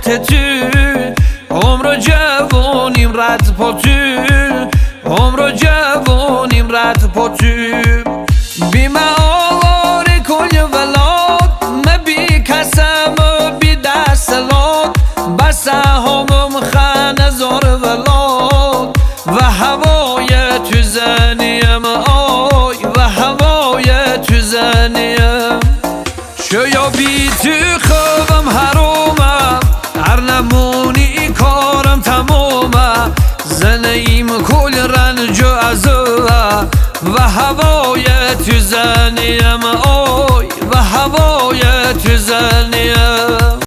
خاطر تو عمر جوانیم رد پا تو عمر جوانیم رد پا تو بی معار کل ولاد مبی کسم بی دستلات بس همم خنزار ولاد و هوای تو زنیم آی و هوای تو زنیم شاید بی تو خوابم حرامم هر نمونی کارم تمامه زنیم کل رنج و عذابه و هوای تو زنیم آی و هوای تو زنیم